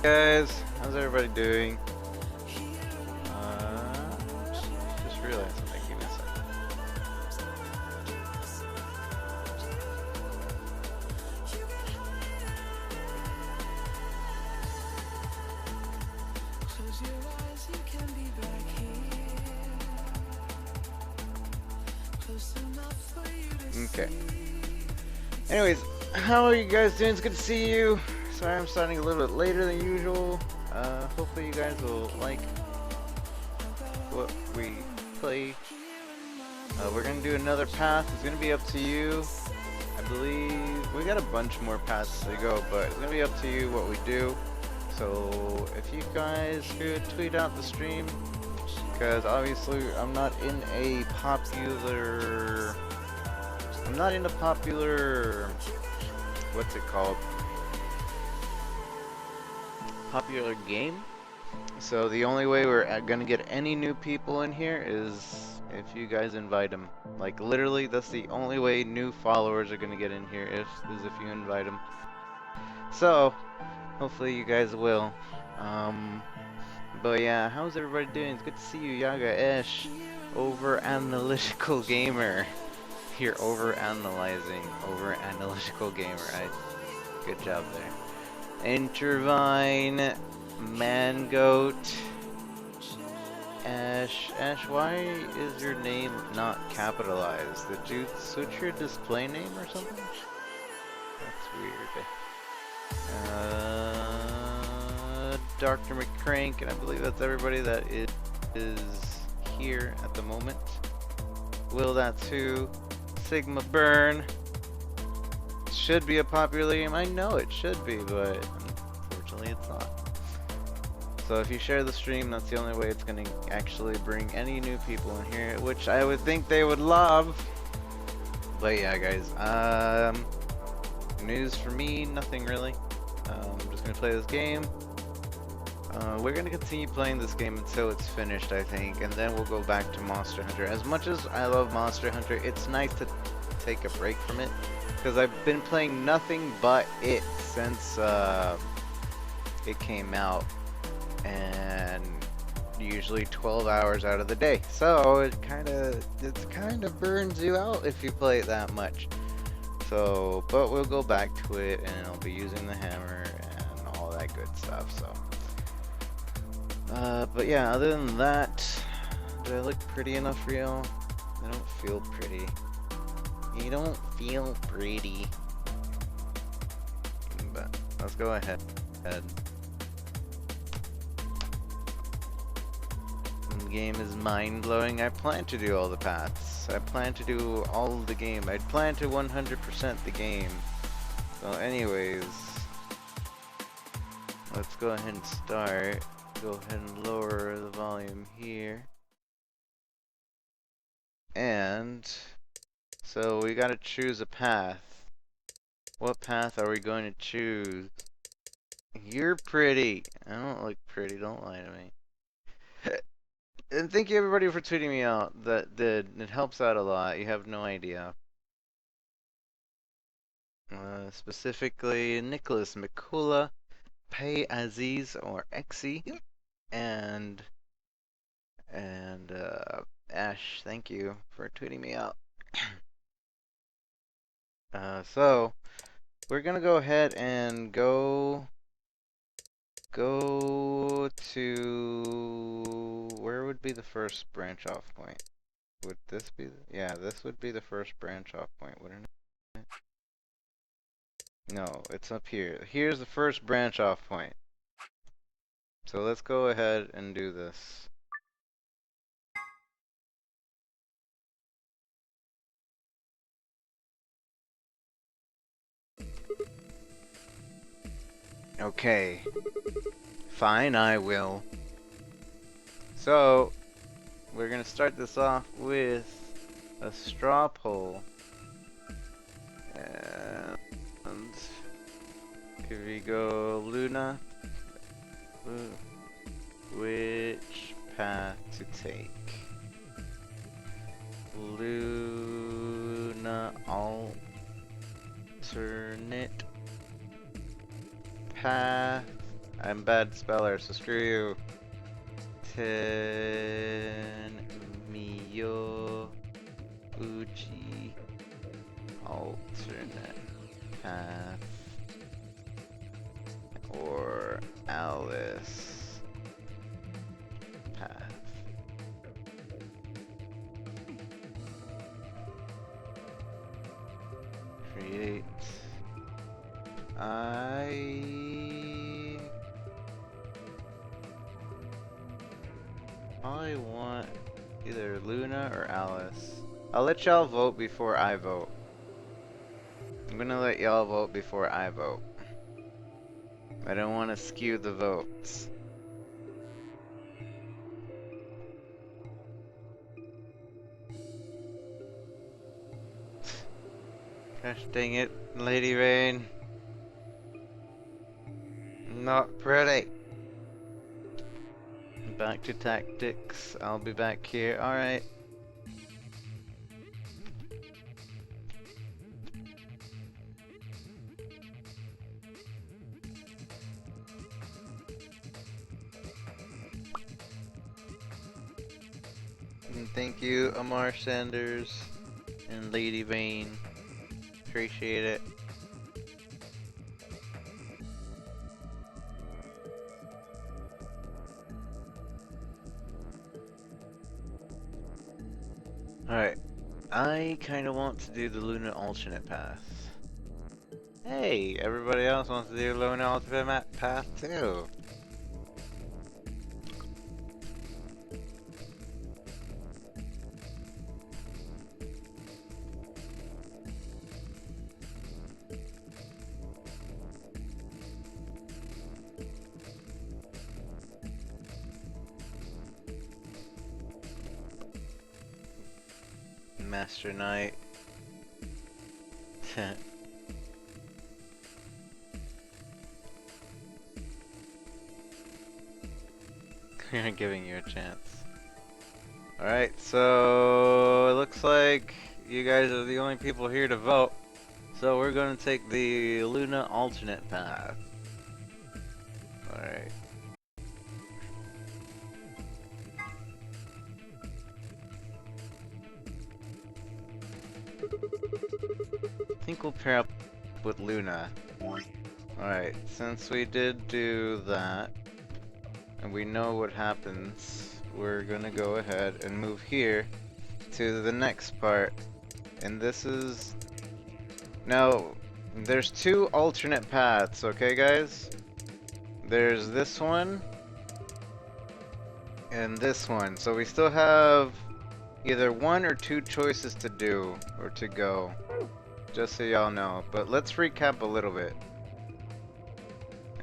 Guys, how's everybody doing? Just realized something. Give me a second. Okay. Anyways, how are you guys doing? It's good to see you. Sorry I'm starting a little bit later than usual. Hopefully you guys will like what we play. We're gonna do another path. It's gonna be up to you. I believe we got a bunch more paths to go, but it's gonna be up to you what we do. So if you guys could tweet out the stream, because obviously I'm not in a popular, what's it called? Popular game. So the only way we're gonna get any new people in here is if you guys invite them. Like literally, that's the only way new followers are gonna get in here is if you invite them. So hopefully you guys will. But yeah, how's everybody doing? It's good to see you, Yaga, Esh, Over Analytical Gamer. Here, over analyzing, over analytical gamer. Good job there. Intervine, Mangoat, Ash, why is your name not capitalized? Did you switch your display name or something? That's weird. Dr. McCrank, and I believe that's everybody that is here at the moment. Will that too? Sigma Burn. Should be a popular game. I know it should be, but unfortunately it's not. So if you share the stream, that's the only way it's going to actually bring any new people in here, which I would think they would love. But yeah, guys. News for me, nothing really. I'm just going to play this game. We're going to continue playing this game until it's finished, I think, and then we'll go back to Monster Hunter. As much as I love Monster Hunter, it's nice to take a break from it, because I've been playing nothing but it since it came out, and usually 12 hours out of the day. So it kind of burns you out if you play it that much. So, but we'll go back to it, and I'll be using the hammer and all that good stuff. So. But yeah, other than that, do I look pretty enough for y'all? I don't feel pretty. You don't feel pretty. But let's go ahead. The game is mind-blowing. I plan to do all the paths. I plan to do all of the game. I plan to 100% the game. So anyways, let's go ahead and start. Go ahead and lower the volume here. And so we gotta choose a path. What path are we going to choose? You're pretty. I don't look pretty, don't lie to me. And thank you everybody for tweeting me out. It helps out a lot. You have no idea. Specifically Nicholas Mikula, Pay Aziz or Exy, and Ash, thank you for tweeting me out. So we're gonna go ahead and go to where would be the first branch off point? Would this be? Yeah, this would be the first branch off point, wouldn't it? No, it's up here. Here's the first branch off point. So let's go ahead and do this. Okay. Fine, I will. So, we're gonna start this off with a straw poll. And here we go, Luna. Which path to take? Luna alternate path I'm a bad speller, so screw you. Tenmyo Uji alternate path or Alice path. Create. I want either Luna or Alice. I'll let y'all vote before I vote. I'm gonna let y'all vote before I vote. I don't want to skew the votes. Gosh dang it, Lady Rain. Not pretty. Back to tactics. I'll be back here. Alright. And thank you, Amar Sanders and Lady Vane. Appreciate it. Alright. I kinda want to do the Luna alternate path. Hey, everybody else wants to do Luna alternate path too. Master Knight. We're giving you a chance. Alright, so it looks like you guys are the only people here to vote. So we're going to take the Luna alternate path. Alright. I think we'll pair up with Luna. Alright, since we did do that, and we know what happens, we're gonna go ahead and move here to the next part. And this is... Now, there's two alternate paths, okay guys? There's this one, and this one. So we still have either one or two choices to do, or to go. Just so y'all know. But let's recap a little bit.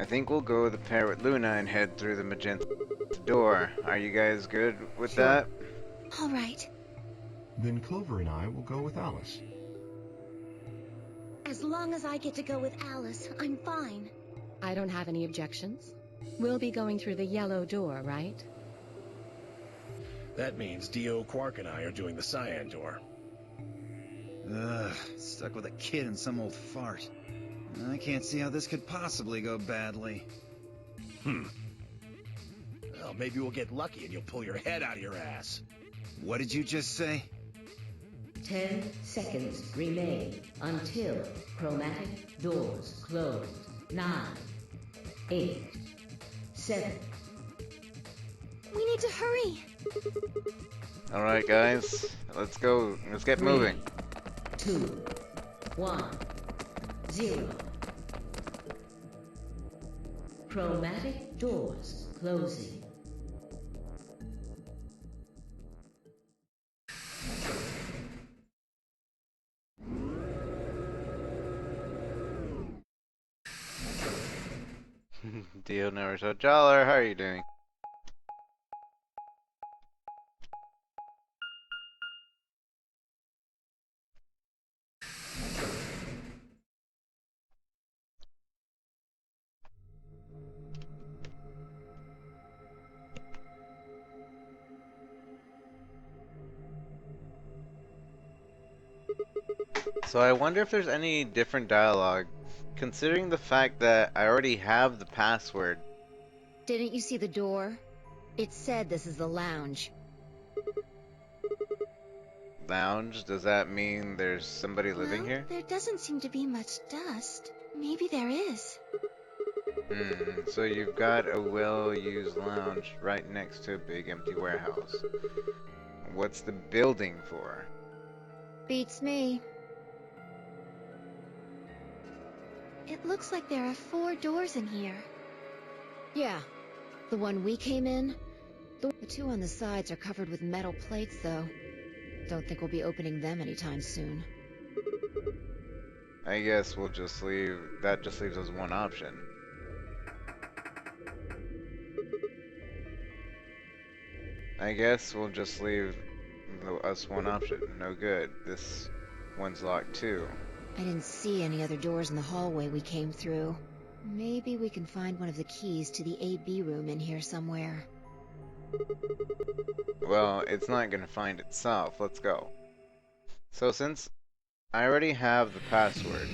I think we'll go the pair with Luna and head through the magenta door. Are you guys good with that? All right. Then Clover and I will go with Alice. As long as I get to go with Alice, I'm fine. I don't have any objections. We'll be going through the yellow door, right? That means Dio, Quark, and I are doing the cyan door. Ugh, stuck with a kid and some old fart. I can't see how this could possibly go badly. Well, maybe we'll get lucky and you'll pull your head out of your ass. What did you just say? 10 seconds remain until chromatic doors close. 9, 8, 7. We need to hurry. Alright guys, let's go. Let's get 3, moving. 2, 1, 0. Chromatic doors closing. Dio Naruto Jaller, how are you doing? So I wonder if there's any different dialogue, considering the fact that I already have the password Didn't you see the door? It said this is the lounge. Lounge? Does that mean there's somebody living Well, here? there doesn't seem to be much dust. Maybe there is. So you've got a well-used lounge right next to a big empty warehouse. What's the building for? Beats me. It looks like there are 4 doors in here. Yeah. The one we came in. The 2 on the sides are covered with metal plates, though. Don't think we'll be opening them anytime soon. I guess we'll just leave... That just leaves us one option. I guess we'll just leave us one option. No good. This one's locked too. I didn't see any other doors in the hallway we came through. Maybe we can find one of the keys to the AB room in here somewhere. Well, it's not gonna find itself. Let's go. So since I already have the password,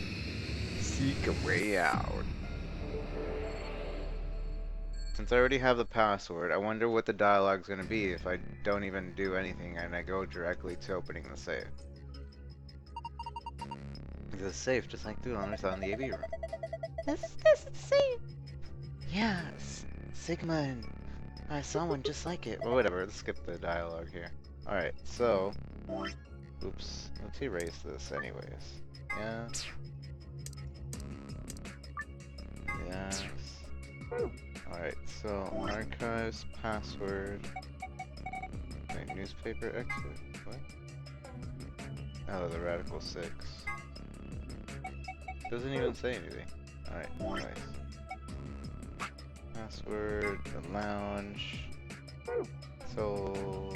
seek a way out. Since I already have the password, I wonder what the dialogue's gonna be if I don't even do anything and I go directly to opening the safe. The safe, just like the one I saw in the AB room. This is the safe. Yeah, Sigma and I saw one just like it. Well, whatever, let's skip the dialogue here. Alright, so... Oops, let's erase this anyways. Yeah. Yes. Alright, so archives, password... Wait, newspaper exit? What? Oh, the Radical 6. Doesn't even say anything. Alright, anyways. Password, the lounge. So...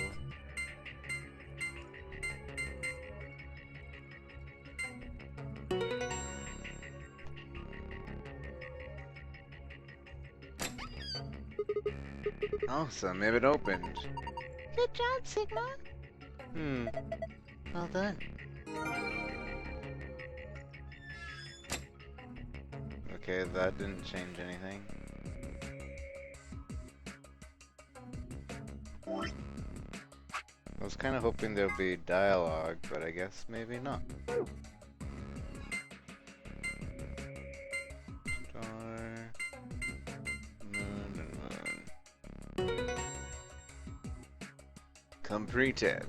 Awesome, it opened. Good job, Sigma. Well done. Okay, that didn't change anything. I was kind of hoping there'd be dialogue, but I guess maybe not. Star... Moon and moon. Completed.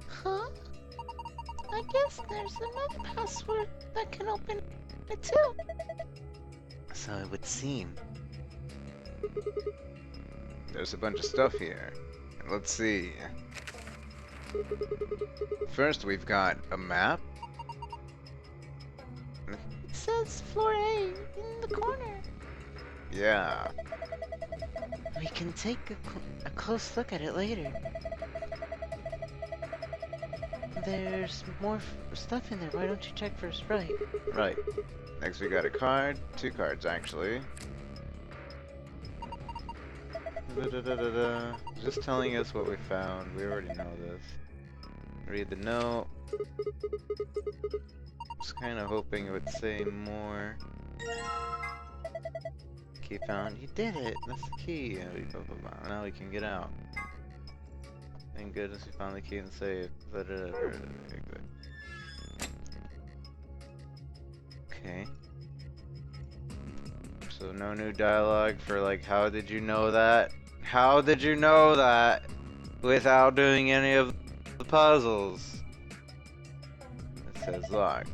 Huh? I guess there's another password that can open it too. So it would seem. There's a bunch of stuff here. Let's see. First we've got a map. It says floor A in the corner. Yeah. We can take a close look at it later. There's more stuff in there. Why don't you check first? Right. Right. Next we got a card. 2 cards actually. Just telling us what we found. We already know this. Read the note. Just kind of hoping it would say more. Key found. You did it. That's the key. Now we can get out. Thank goodness we found the key and saved. Okay. So no new dialogue for like, how did you know that? How did you know that? Without doing any of the puzzles. It says locked.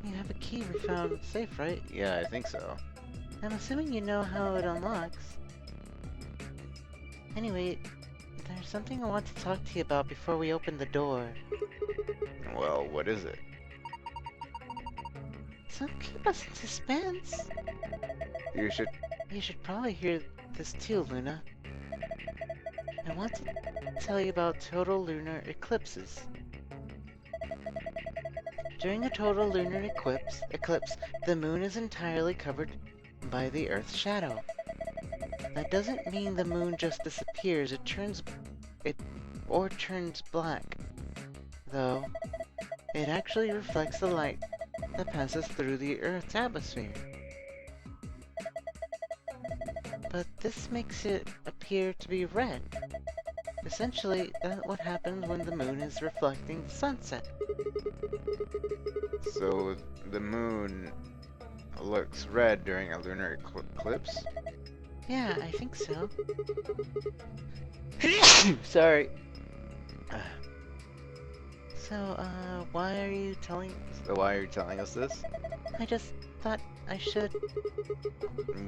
You have a key we found in the safe, right? Yeah, I think so. I'm assuming you know how it unlocks. Anyway, there's something I want to talk to you about before we open the door. Well, what is it? Don't keep us in suspense. You should... You should probably hear this too, Luna. I want to tell you about total lunar eclipses. During a total lunar eclipse, the moon is entirely covered by the Earth's shadow. That doesn't mean the moon just disappears, it turns black. Though, it actually reflects the light that passes through the Earth's atmosphere. but this makes it appear to be red. Essentially, that's what happens when the moon is reflecting the sunset. So the moon looks red during a lunar eclipse? Yeah, I think so. Sorry. So, why are you telling... So why are you telling us this? I just thought I should...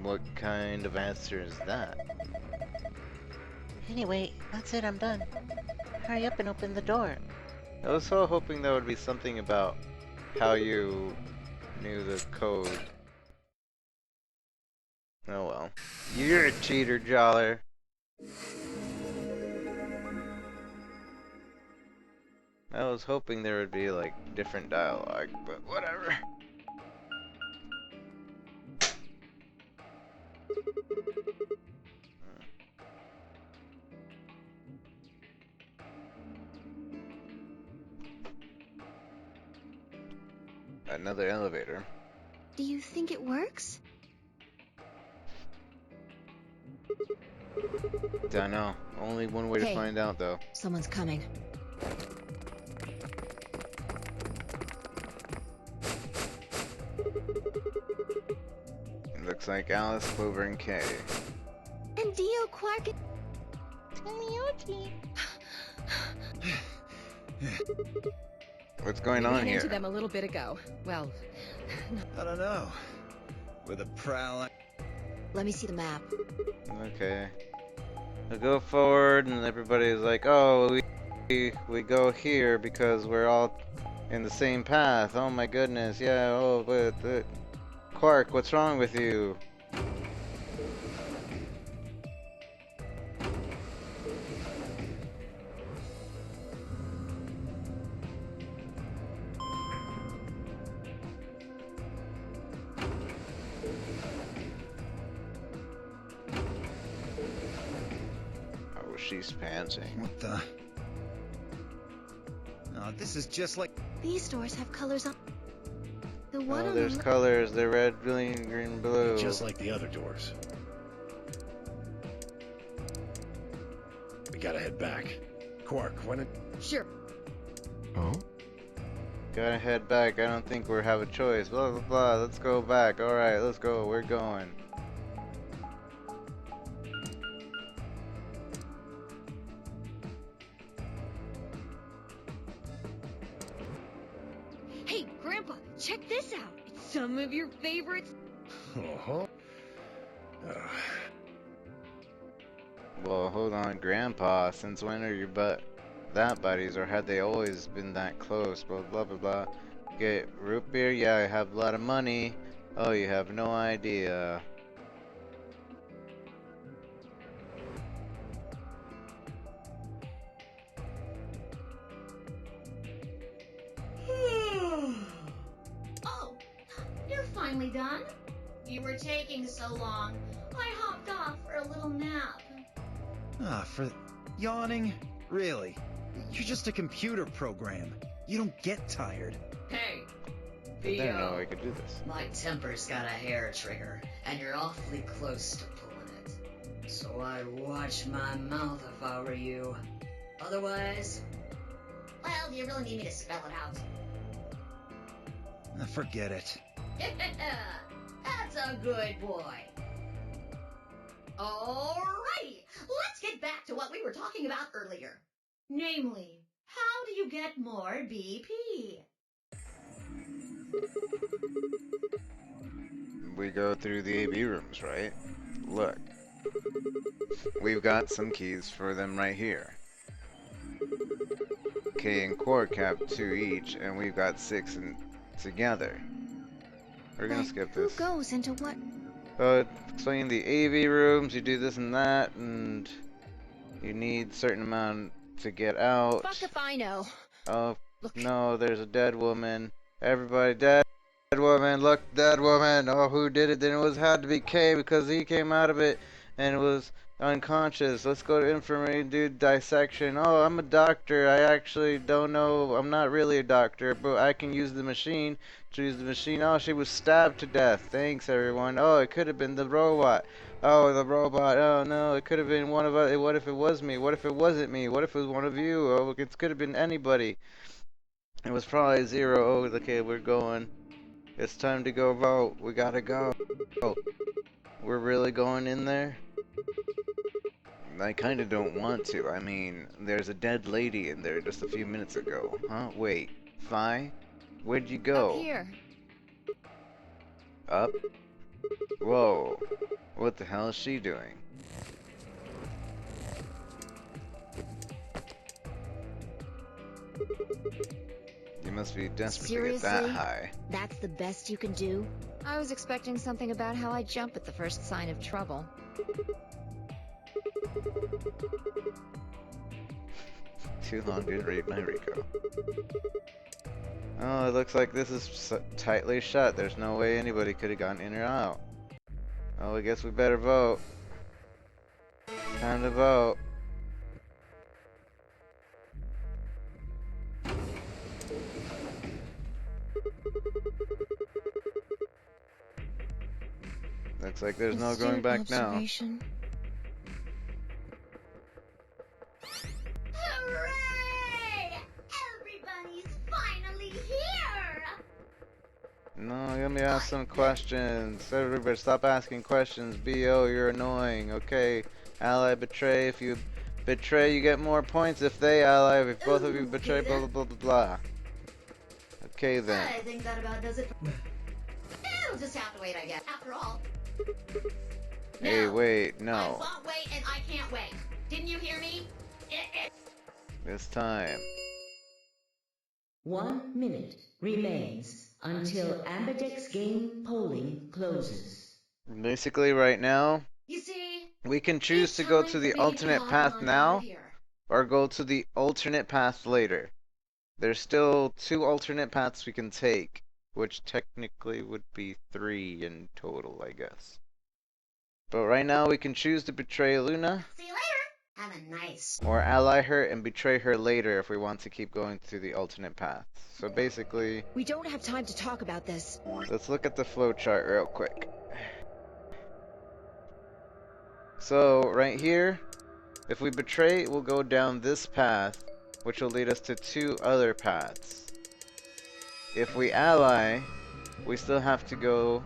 What kind of answer is that? Anyway, that's it, I'm done. Hurry up and open the door. I was so hoping there would be something about how you knew the code. Oh well. You're a cheater, Joller. I was hoping there would be like different dialogue, but whatever. Another elevator. Do you think it works? Don't know. Only one way to Hey. find out, though. Someone's coming. It looks like Alice, Clover, and Kay. And Dio, Quark, and... What's going We on ran here? into them a little bit ago. Well, I don't know. With a prowl. Let me see the map. Okay. We go forward, and everybody's like, "Oh, we go here because we're all in the same path." Oh my goodness, yeah. Oh, but Quark, what's wrong with you? Oh, she's panting. What the? Oh, this is just like. These doors have colors on... The one Oh, on there's the... colors. They're red, green, green, blue. Just like the other doors. We gotta head back. Quark, why don't... Sure. Oh? Gotta head back. I don't think we have a choice. Blah blah blah. Let's go back. All right, let's go. We're going. Hey, Grandpa, check this out. It's some of your favorites. Uh-huh. Well, hold on, Grandpa. Since when are you that buddies, or had they always been that close? Blah blah blah blah. Get root beer? Yeah, I have a lot of money. Oh, you have no idea. Oh, you're finally done? You were taking so long. I hopped off for a little nap. Ah, for yawning? Really? You're just a computer program. You don't get tired. Hey, I didn't know I could do this. my temper's got a hair trigger, and you're awfully close to pulling it. So I'd watch my mouth if I were you. Otherwise, Well, do you really need me to spell it out? Ah, forget it. That's a good boy. Alrighty, let's get back to what we were talking about earlier. Namely, how do you get more BP? We go through the AV rooms, right? Look. We've got some keys for them right here. Kay and Quark have 2 each, and we've got 6 together. We're gonna But skip who this. goes into what? Explain the AV rooms, you do this and that, and you need certain amount to get out. Fuck if I know. Oh, Look. no, there's a dead woman. Everybody, dead woman, look, dead woman. Oh, who did it? Then it had to be Kay because he came out of it and was unconscious. Let's go to infirmary and do dissection. Oh, I'm a doctor. I actually don't know. I'm not really a doctor, but I can use the machine. To use the machine. Oh, she was stabbed to death. Thanks, everyone. Oh, it could have been the robot. Oh, the robot. Oh no, it could have been one of us. What if it was me? What if it wasn't me? What if it was one of you? Oh, it could have been anybody. It was probably Zero. Oh, okay, we're going. It's time to go vote. We gotta go. Oh, we're really going in there? I kinda don't want to. I mean, there's a dead lady in there just a few minutes ago. Huh? Wait. Fi? Where'd you go? Up here. Up? Whoa. What the hell is she doing? You must be desperate to get that Seriously? high. That's the best you can do? I was expecting something about how I jump at the first sign of trouble. Too long, didn't read my Rico. Oh, it looks like this is tightly shut. There's no way anybody could have gone in or out. Oh, I guess we better vote. Time to vote. Looks like there's no going back now. Observation. Hooray! Everybody's finally here! No, let me ask some questions. Everybody stop asking questions. BO, you're annoying. Okay. Ally betray. If you betray, you get more points. If they ally, if both of you betray, blah blah blah blah blah. Okay then. I think that about does it for... It'll just have to wait, I guess. After all. Hey, No, wait, I no. won't wait and I can't wait. Didn't you hear me? This time. 1 minute remains until Ambidex game polling closes. Basically, right now, You see, we can choose it's to go time to for the me to alternate hop path on now, out of here. or go to the alternate path later. There's still 2 alternate paths we can take, which technically would be 3 in total, I guess. But right now we can choose to betray Luna, See you later. Have a nice. or ally her and betray her later if we want to keep going through the alternate path. So basically, We don't have time to talk about this. let's look at the flowchart real quick. So, right here, if we betray, we'll go down this path, which will lead us to 2 other paths. If we ally, we still have to go...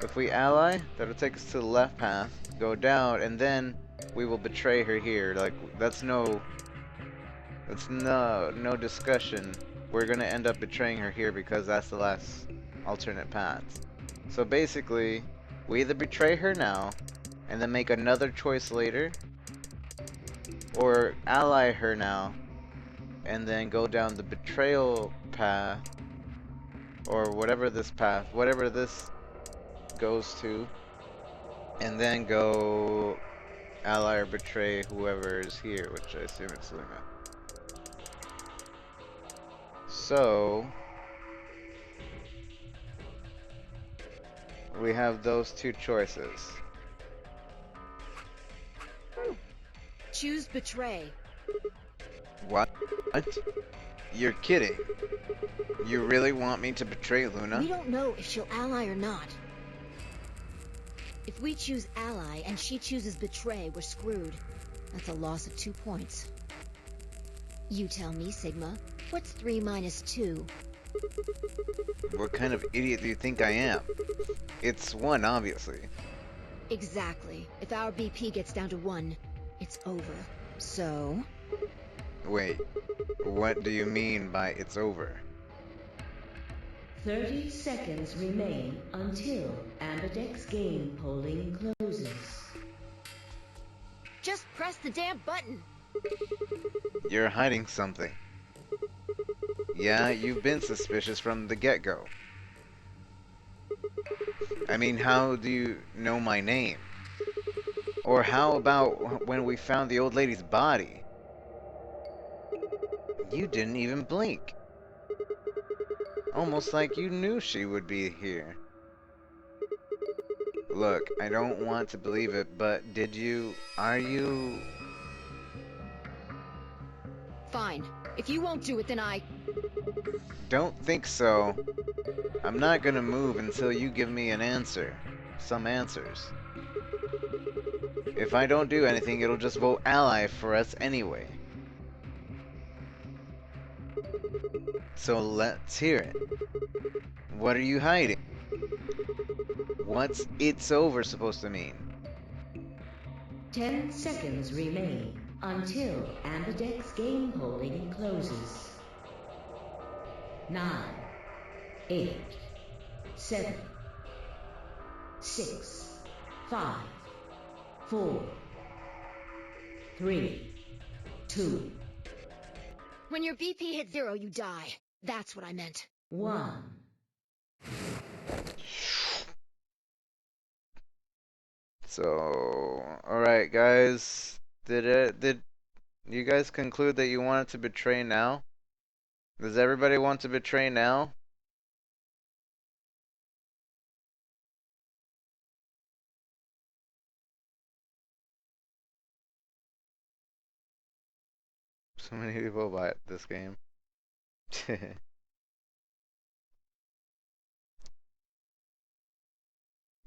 If we ally, that'll take us to the left path, go down, and then we will betray her here. Like, that's no discussion. We're gonna end up betraying her here because that's the last alternate path. So basically, we either betray her now, and then make another choice later, or ally her now, and then go down the betrayal path, or whatever this path, whatever this goes to, and then go ally or betray whoever is here, which I assume it's Luna. So we have those 2 choices. Choose betray. What? You're kidding. You really want me to betray Luna? We don't know if she'll ally or not. If we choose ally and she chooses betray, we're screwed. That's a loss of 2 points. You tell me, Sigma. What's 3 minus 2? What kind of idiot do you think I am? It's 1, obviously. Exactly. If our BP gets down to 1, it's over. So... Wait, what do you mean by it's over? 30 seconds remain until Ambidex game polling closes. just press the damn button! You're hiding something. Yeah, you've been suspicious from the get-go. I mean, how do you know my name? Or how about when we found the old lady's body? You didn't even blink. Almost like you knew she would be here. Look, I don't want to believe it, but did you... Are you... Fine. If you won't do it, then I... Don't think so. I'm not gonna move until you give me an answer. Some answers. If I don't do anything, it'll just vote ally for us anyway. So let's hear it. What are you hiding? What's "it's over" supposed to mean? 10 seconds remain until Ambidex game polling closes. 9, 8, 7, 6, 5, 4, 3, 2, When your BP hits 0, you die. That's what I meant. 1. So, alright guys, did you guys conclude that you wanted to betray now? Does everybody want to betray now? So many people buy this game.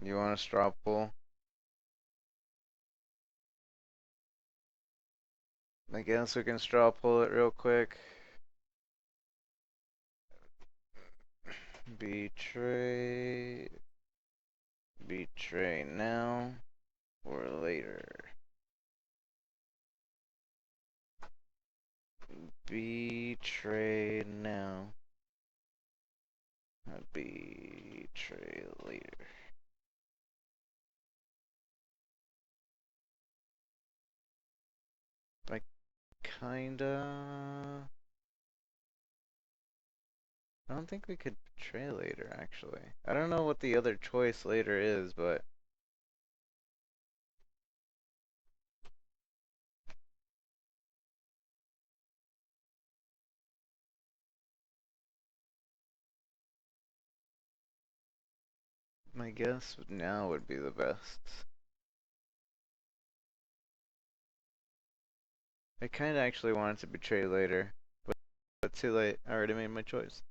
You want a straw poll? I guess we can straw pull it real quick. Betray now or later. Betray now. Betray later. Like, kinda. I don't think we could betray later, actually. I don't know what the other choice later is, but my guess now would be the best. I kinda actually wanted to betray later, but too late. I already made my choice.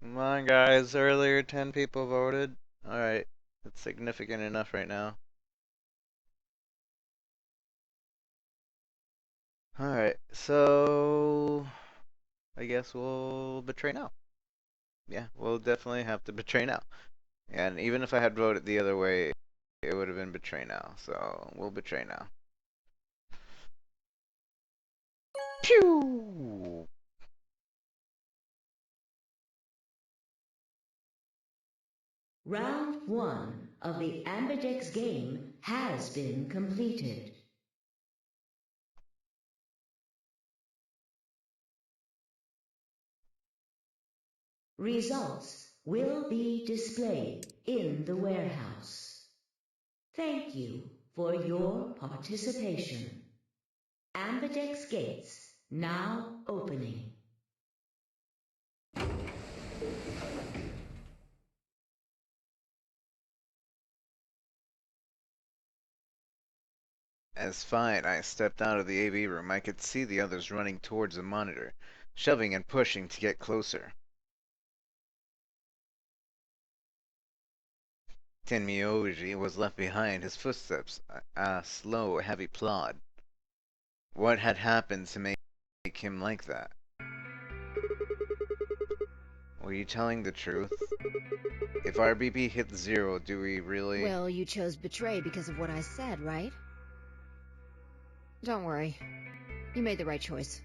Come on, guys. Earlier, 10 people voted. Alright. It's significant enough right now. Alright, so I guess we'll betray now. Yeah, we'll definitely have to betray now. And even if I had voted the other way, it would have been betray now. So we'll betray now. Pew! Round 1 of the Ambidex game has been completed. Results will be displayed in the warehouse. Thank you for your participation. Ambidex gates now opening. As Fine I stepped out of the AV room, I could see the others running towards the monitor, shoving and pushing to get closer. Tenmyoji was left behind, his footsteps a slow, heavy plod. What had happened to make him like that? Were you telling the truth? If our BP hits 0, do we really... Well, you chose betray because of what I said, right? Don't worry. You made the right choice.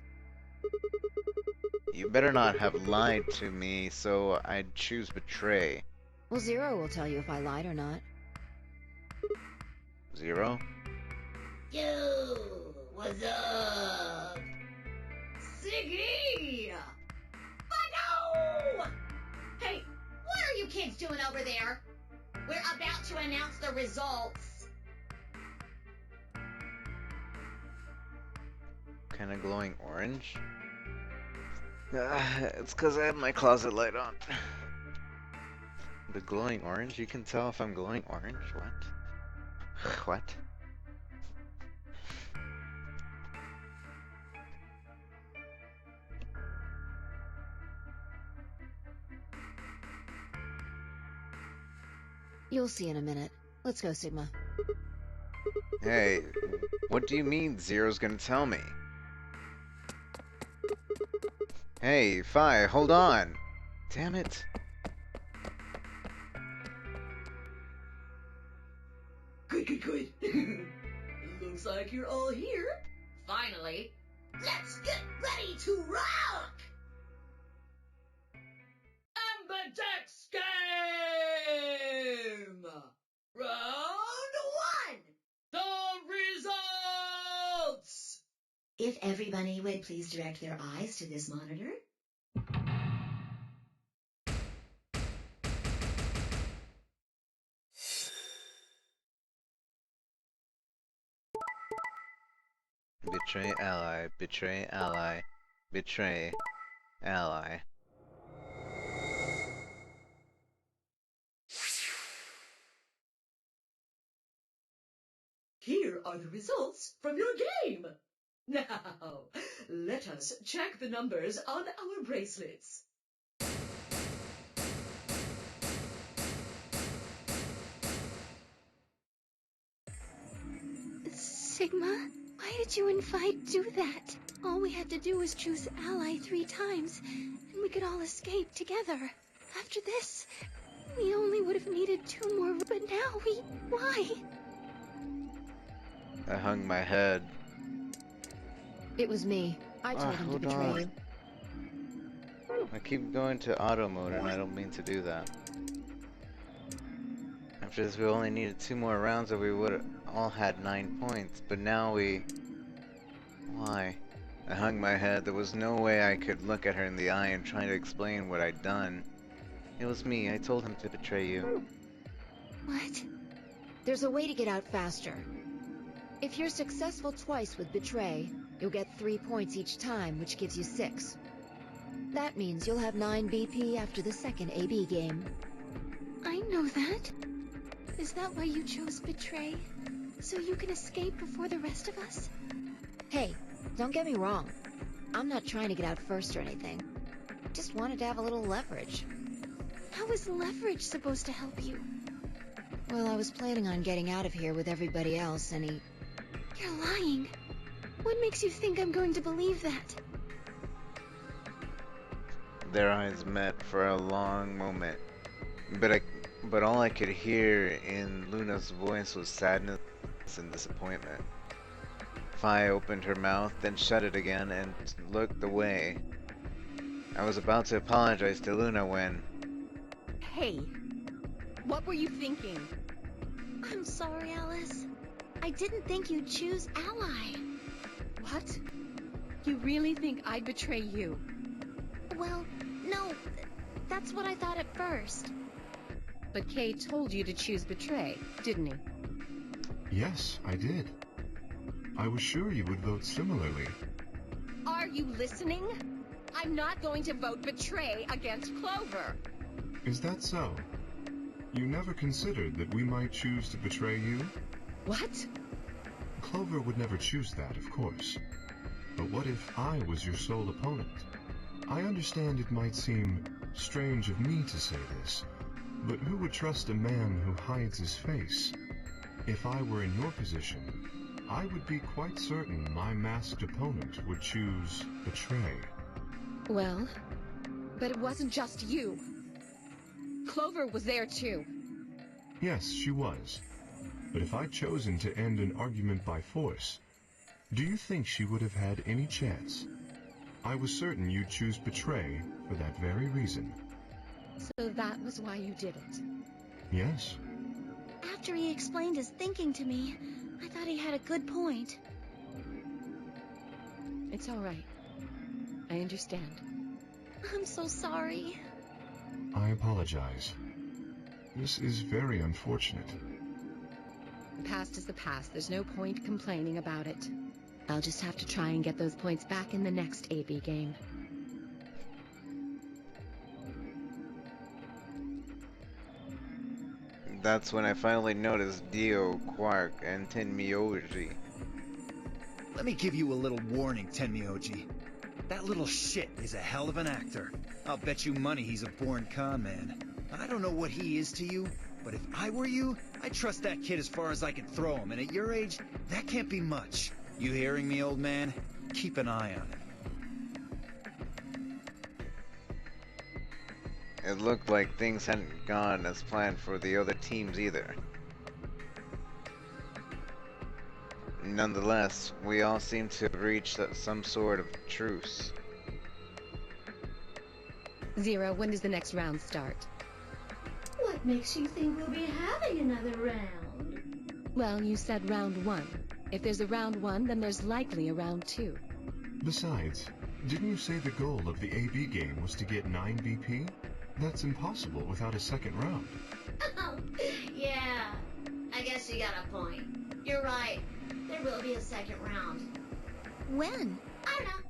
You better not have lied to me, so I'd choose betray. Well, 0 will tell you if I lied or not. 0? Yo, what's up? Siggy! But no! Hey, what are you kids doing over there? We're about to announce the results. Kinda glowing orange? It's cause I have my closet light on. The glowing orange? You can tell if I'm glowing orange? What? What? You'll see in a minute. Let's go, Sigma. Hey, what do you mean Zero's gonna tell me? Hey, Phi, hold on! Damn it. Good. Looks like you're all here. Finally. Let's get ready to rock! Ambidex Game! Round 1! The results! If everybody would please direct their eyes to this monitor. Betray ally, betray ally, betray ally. Here are the results from your game. Now, let us check the numbers on our bracelets. Sigma, why did you and Phi do that? All we had to do was choose ally 3 times, and we could all escape together. After this, we only would have needed 2 more, but now why? I hung my head. It was me. I told him to betray you. I keep going to auto mode and I don't mean to do that. After this we only needed 2 more rounds or we would have all had 9 points, but now we... Why? I hung my head. There was no way I could look at her in the eye and try to explain what I'd done. It was me. I told him to betray you. What? There's a way to get out faster. If you're successful twice with betray, you'll get 3 points each time, which gives you 6. That means you'll have 9 BP after the second AB game. I know that. Is that why you chose betray? So you can escape before the rest of us? Hey, don't get me wrong. I'm not trying to get out first or anything. Just wanted to have a little leverage. How is leverage supposed to help you? Well, I was planning on getting out of here with everybody else, and he... You're lying. What makes you think I'm going to believe that? Their eyes met for a long moment, but all I could hear in Luna's voice was sadness and disappointment. Phi opened her mouth, then shut it again and looked away. I was about to apologize to Luna when... Hey, what were you thinking? I'm sorry, Alice. I didn't think you'd choose ally. What? You really think I'd betray you? Well, no. That's what I thought at first. But Kay told you to choose betray, didn't he? Yes, I did. I was sure you would vote similarly. Are you listening? I'm not going to vote betray against Clover. Is that so? You never considered that we might choose to betray you? What? Clover would never choose that, of course. But what if I was your sole opponent? I understand it might seem strange of me to say this, but who would trust a man who hides his face? If I were in your position, I would be quite certain my masked opponent would choose betray. Well, but it wasn't just you. Clover was there too. Yes, she was. But if I'd chosen to end an argument by force, do you think she would have had any chance? I was certain you'd choose betray for that very reason. So that was why you did it? Yes. After he explained his thinking to me, I thought he had a good point. It's all right. I understand. I'm so sorry. I apologize. This is very unfortunate. The past is the past. There's no point complaining about it. I'll just have to try and get those points back in the next AB game. That's when I finally noticed Dio, Quark, and Tenmyoji. Let me give you a little warning, Tenmyoji. That little shit is a hell of an actor. I'll bet you money he's a born con man. I don't know what he is to you, But if I were you, I'd trust that kid as far as I can throw him, and at your age, that can't be much. You hearing me, old man? Keep an eye on him. It looked like things hadn't gone as planned for the other teams either. Nonetheless, we all seem to have reached some sort of truce. Zero, when does the next round start? What makes you think we'll be having another round? Well, you said round 1. If there's a round 1, then there's likely a round 2. Besides, didn't you say the goal of the AB game was to get 9 BP? That's impossible without a second round. Oh, yeah. I guess you got a point. You're right. There will be a second round. When? I don't know.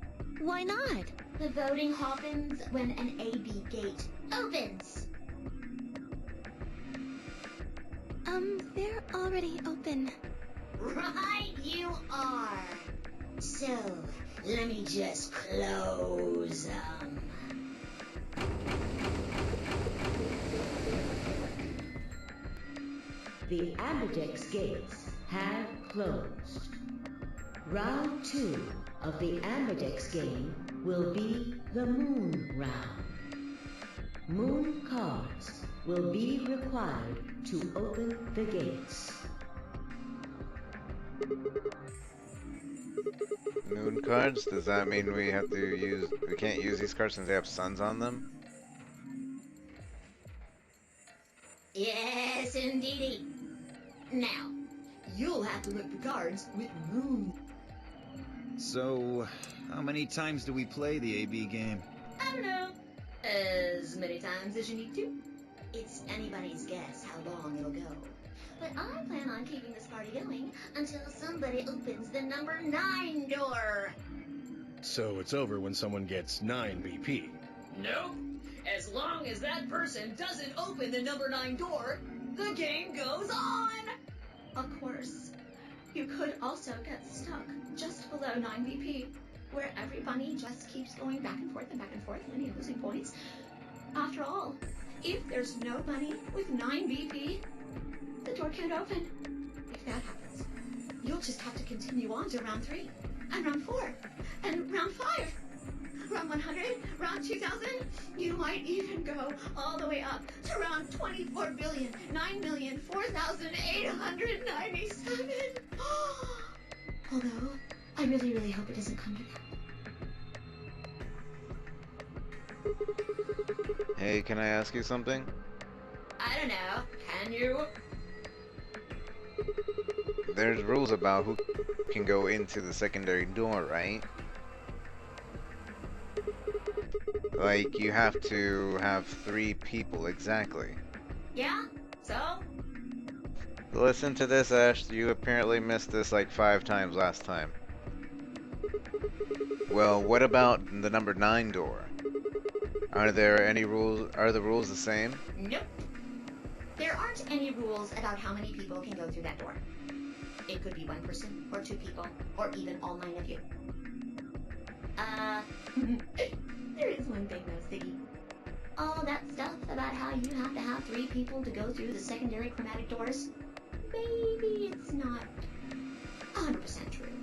Why not? The voting happens when an AB gate opens. They're already open. Right you are. So, let me just close them. The Ambidex gates have closed. Round 2 of the Ambidex game will be the Moon round. Moon cards will be required to open the gates. Moon cards? Does that mean we can't use these cards since they have suns on them? Yes, indeedy. Now, you'll have to look the cards with moon. So, how many times do we play the AB game? I don't know. As many times as you need to. It's anybody's guess how long it'll go. But I plan on keeping this party going until somebody opens the number 9 door. So it's over when someone gets 9 BP. Nope. As long as that person doesn't open the number 9 door, the game goes on! Of course, you could also get stuck just below 9 BP, where every bunny just keeps going back and forth, winning and losing points. After all, if there's no bunny with 9 BP, the door can't open. If that happens, you'll just have to continue on to round 3, and round 4, and round 5. Round 100, round 2000, you might even go all the way up to round 24,9,004,897. Although, I really, really hope it doesn't come to that. Hey, can I ask you something? I don't know, can you? There's rules about who can go into the secondary door, right? Like, you have to have 3 people, exactly. Yeah? So? Listen to this, Ash. You apparently missed this like 5 times last time. Well, what about the number 9 door? Are there any rules? Are the rules the same? Nope. There aren't any rules about how many people can go through that door. It could be 1 person, or 2 people, or even all 9 of you. There is one thing though, Siggy. All that stuff about how you have to have 3 people to go through the secondary chromatic doors, maybe it's not 100% true.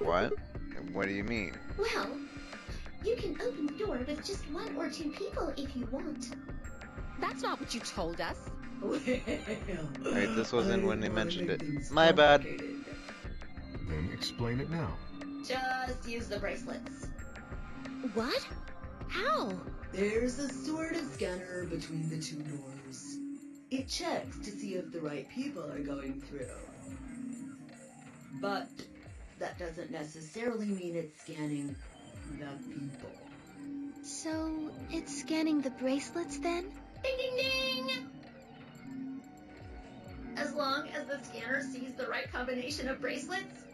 What? What do you mean? Well, you can open the door with just 1 or 2 people if you want. That's not what you told us. Wait, this wasn't when they mentioned it. My bad. Then explain it now. Just use the bracelets. What? How? There's a sort of scanner between the 2 doors. It checks to see if the right people are going through. But that doesn't necessarily mean it's scanning the people. So, it's scanning the bracelets then? Ding ding ding! As long as the scanner sees the right combination of bracelets,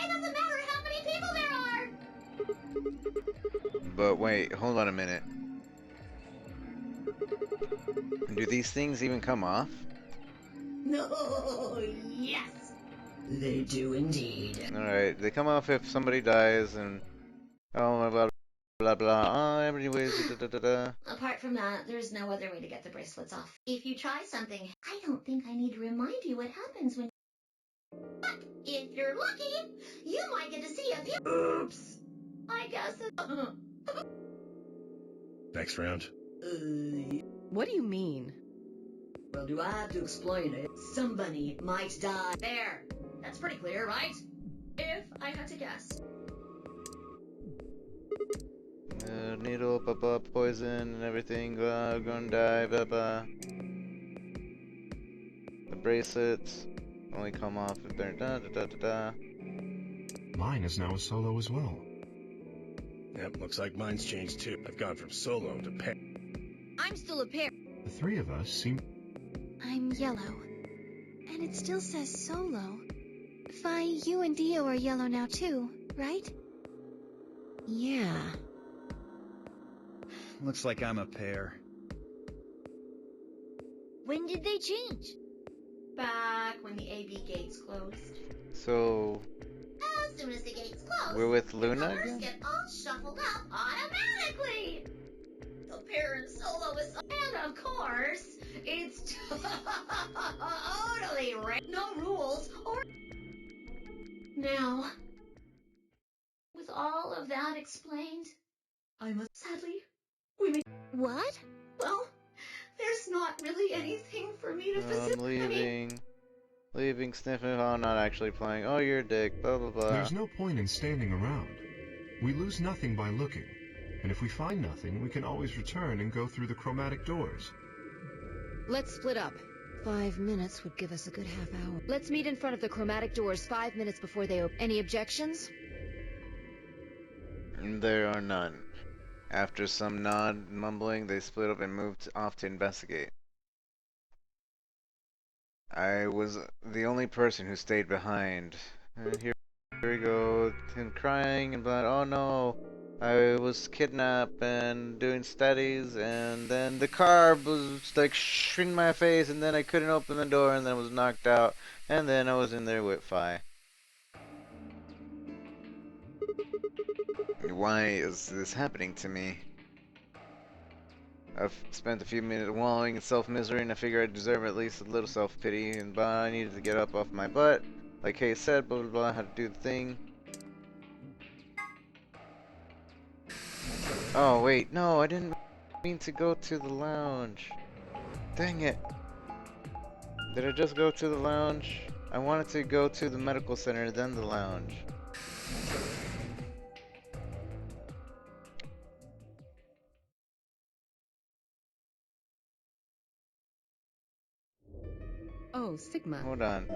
it doesn't matter how many people there are! But wait, hold on a minute. Do these things even come off? No, yes! They do indeed. Alright, they come off if somebody dies and... Oh, blah, blah, blah blah. Anyways, Apart from that, there's no other way to get the bracelets off. If you try something, I don't think I need to remind you what happens when. But if you're lucky, you might get to see a few. Oops. I guess it's. Next round. What do you mean? Well, do I have to explain it? Somebody might die. There. That's pretty clear, right? If I had to guess. Needle, poison, and everything. Gonna die, The bracelets only come off if they're Mine is now a solo as well. Yep, looks like mine's changed too. I've gone from solo to pair. I'm still a pair. The three of us seem... I'm yellow. And it still says solo. Fi, you and Dio are yellow now too, right? Yeah. Looks like I'm a pair. When did they change? Back when the AB gates closed. So As soon as the gates close, we're with Luna colors again? get all shuffled up automatically. The pair and solo is, and of course, it's totally no rules or. Now, with all of that explained, I must sadly, we may. What? Well, there's not really anything for me to I'm facilitate. leaving sniffing. Oh, not actually playing. Oh, you're a dick. Blah blah blah. There's no point in standing around. We lose nothing by looking. And if we find nothing, we can always return and go through the chromatic doors. Let's split up. 5 minutes would give us a good half hour. Let's meet in front of the chromatic doors 5 minutes before they open. Any objections? There are none. After some nod mumbling, they split up and moved off to investigate. I was the only person who stayed behind. And here we go, him crying and blah. Oh no, I was kidnapped and doing studies, and then the car was like in my face, and then I couldn't open the door, and then I was knocked out, and then I was in there with Fi. Why is this happening to me? I've spent a few minutes wallowing in self-misery, and I figure I deserve at least a little self-pity, and I needed to get up off my butt. Like Kay said, blah blah blah, how to do the thing. Oh wait, no, I didn't mean to go to the lounge. Dang it. Did I just go to the lounge? I wanted to go to the medical center, then the lounge. Oh, Sigma. Hold on.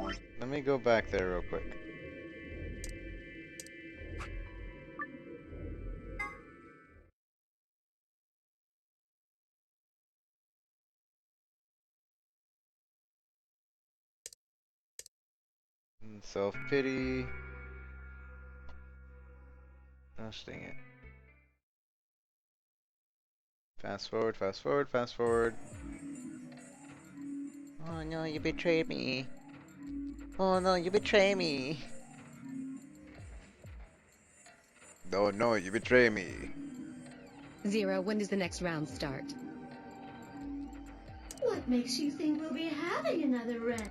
Let me go back there real quick. Self-pity. Gosh dang it. Fast forward, fast forward, fast forward. Oh no, you betrayed me. Oh no, you betrayed me. Oh no, you betrayed me. Zero, when does the next round start? What makes you think we'll be having another round?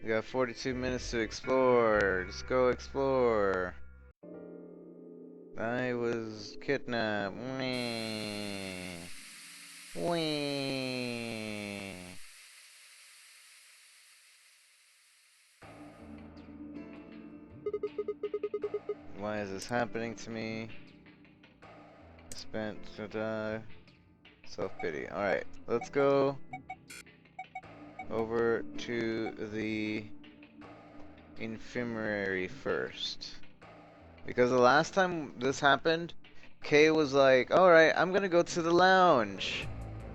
We got 42 minutes to explore. Let's go explore. I was kidnapped. Whee. Whee. Why is this happening to me? Spent self-pity. Alright, let's go over to the infirmary first. Because the last time this happened, Kay was like, alright, I'm gonna go to the lounge.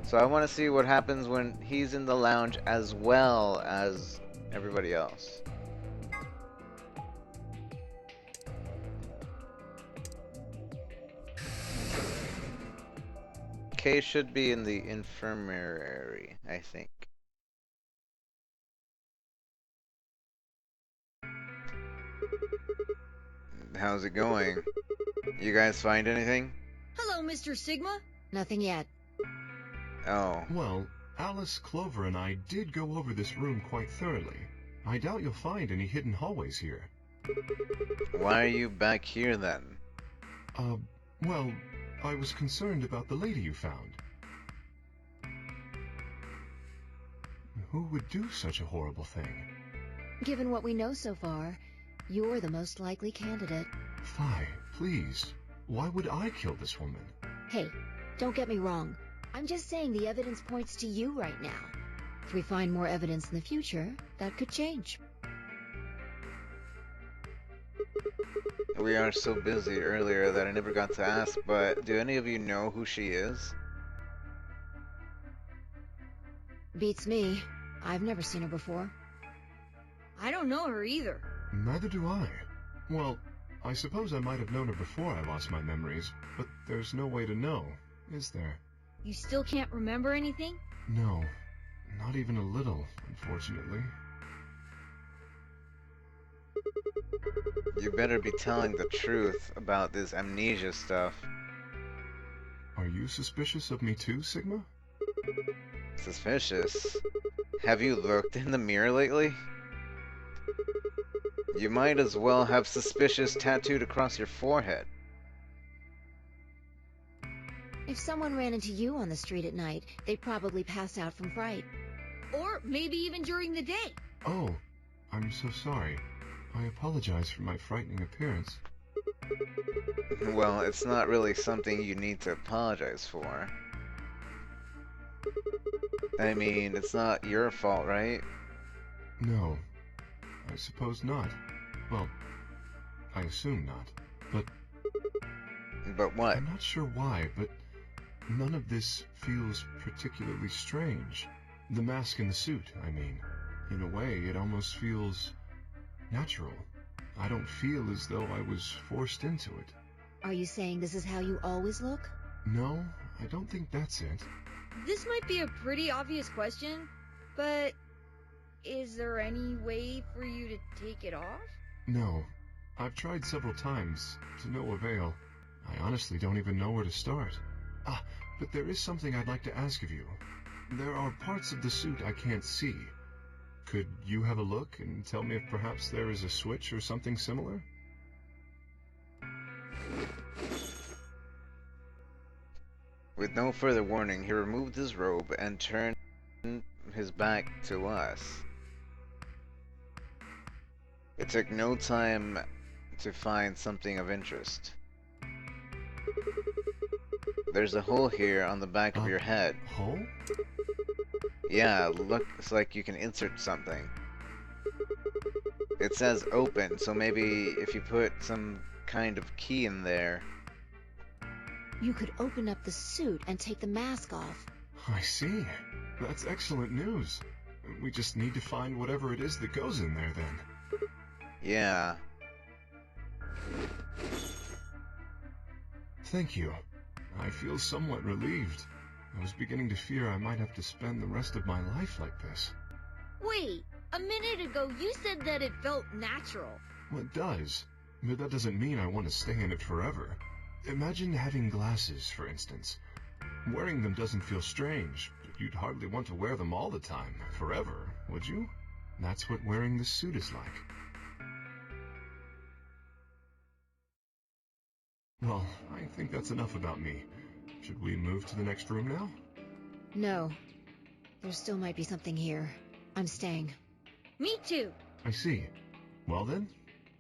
So I want to see what happens when he's in the lounge as well as everybody else. Kay should be in the infirmary, I think. How's it going? You guys find anything? Hello, Mr. Sigma. Nothing yet. Oh. Well, Alice, Clover, and I did go over this room quite thoroughly. I doubt you'll find any hidden hallways here. Why are you back here then? Well, I was concerned about the lady you found. Who would do such a horrible thing? Given what we know so far, you're the most likely candidate. Fi, please. Why would I kill this woman? Hey, don't get me wrong. I'm just saying the evidence points to you right now. If we find more evidence in the future, that could change. We are so busy earlier that I never got to ask, but do any of you know who she is? Beats me. I've never seen her before. I don't know her either. Neither do I. Well, I suppose I might have known her before I lost my memories, but there's no way to know, is there? You still can't remember anything? No, not even a little, unfortunately. You better be telling the truth about this amnesia stuff. Are you suspicious of me too, Sigma? Suspicious? Have you looked in the mirror lately? You might as well have suspicious tattooed across your forehead. If someone ran into you on the street at night, they'd probably pass out from fright. Or maybe even during the day. Oh, I'm so sorry. I apologize for my frightening appearance. Well, it's not really something you need to apologize for. I mean, it's not your fault, right? No, I suppose not. Well, I assume not. But what? I'm not sure why, but none of this feels particularly strange. The mask and the suit, I mean. In a way, it almost feels natural. I don't feel as though I was forced into it. Are you saying this is how you always look? No, I don't think that's it. This might be a pretty obvious question, but is there any way for you to take it off? No. I've tried several times, to no avail. I honestly don't even know where to start. Ah, but there is something I'd like to ask of you. There are parts of the suit I can't see. Could you have a look and tell me if perhaps there is a switch or something similar? With no further warning, he removed his robe and turned his back to us. It took no time to find something of interest. There's a hole here on the back of your head. Hole? Yeah, looks like you can insert something. It says open, so maybe if you put some kind of key in there. You could open up the suit and take the mask off. I see. That's excellent news. We just need to find whatever it is that goes in there then. Yeah. Thank you. I feel somewhat relieved. I was beginning to fear I might have to spend the rest of my life like this. Wait, a minute ago you said that it felt natural. Well, it does, but that doesn't mean I want to stay in it forever. Imagine having glasses, for instance. Wearing them doesn't feel strange, but you'd hardly want to wear them all the time, forever, would you? That's what wearing this suit is like. Well, I think that's enough about me. Should we move to the next room now? No. There still might be something here. I'm staying. Me too. I see. Well then,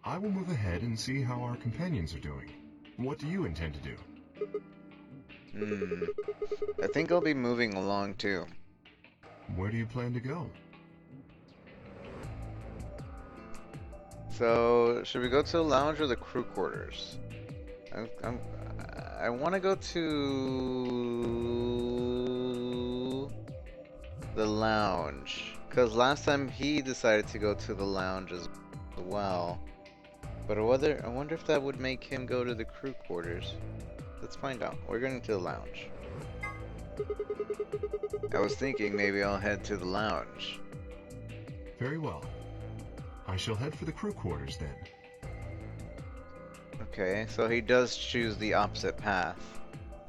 I will move ahead and see how our companions are doing. What do you intend to do? I think I'll be moving along too. Where do you plan to go? So, should we go to the lounge or the crew quarters? I want to go to the lounge, because last time he decided to go to the lounge as well. But I wonder if that would make him go to the crew quarters. Let's find out. We're going to the lounge. I was thinking maybe I'll head to the lounge. Very well. I shall head for the crew quarters then. Okay, so he does choose the opposite path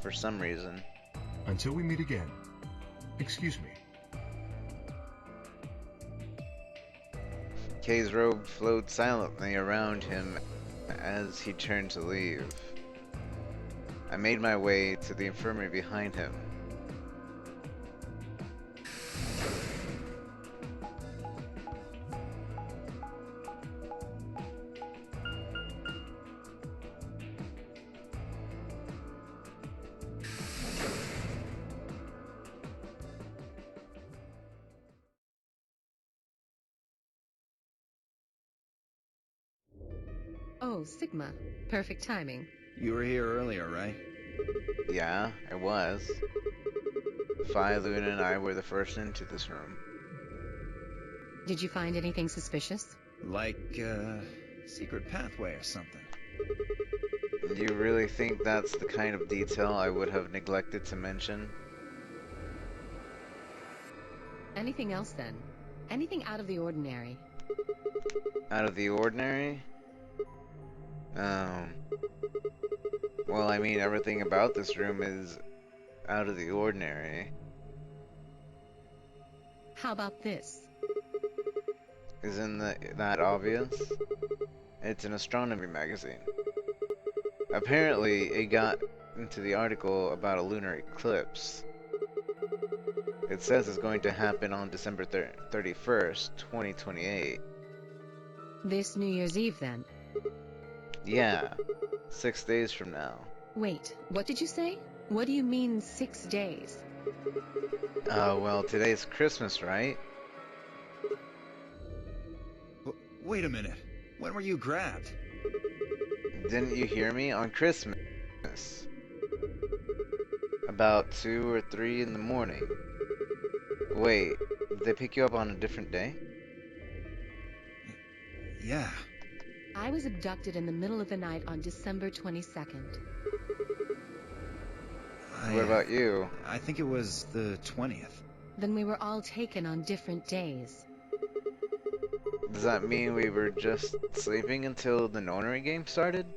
for some reason. Until we meet again. Excuse me. Kay's robe flowed silently around him as he turned to leave. I made my way to the infirmary behind him. Oh, Sigma. Perfect timing. You were here earlier, right? Yeah, I was. Phi, Luna, and I were the first into this room. Did you find anything suspicious? Like, secret pathway or something. Do you really think that's the kind of detail I would have neglected to mention? Anything else then? Anything out of the ordinary? Out of the ordinary? Well, I mean, everything about this room is out of the ordinary. How about this? Isn't that obvious? It's an astronomy magazine. Apparently, it got into the article about a lunar eclipse. It says it's going to happen on December 31st, 2028. This New Year's Eve, then? Yeah, 6 days from now. Wait, what did you say? What do you mean 6 days? Well, today's Christmas, right? Wait a minute. When were you grabbed? Didn't you hear me? On Christmas. About 2 or 3 in the morning. Wait, did they pick you up on a different day? Yeah. I was abducted in the middle of the night on December 22nd. What about you? I think it was the 20th. Then we were all taken on different days. Does that mean we were just sleeping until the nonary game started?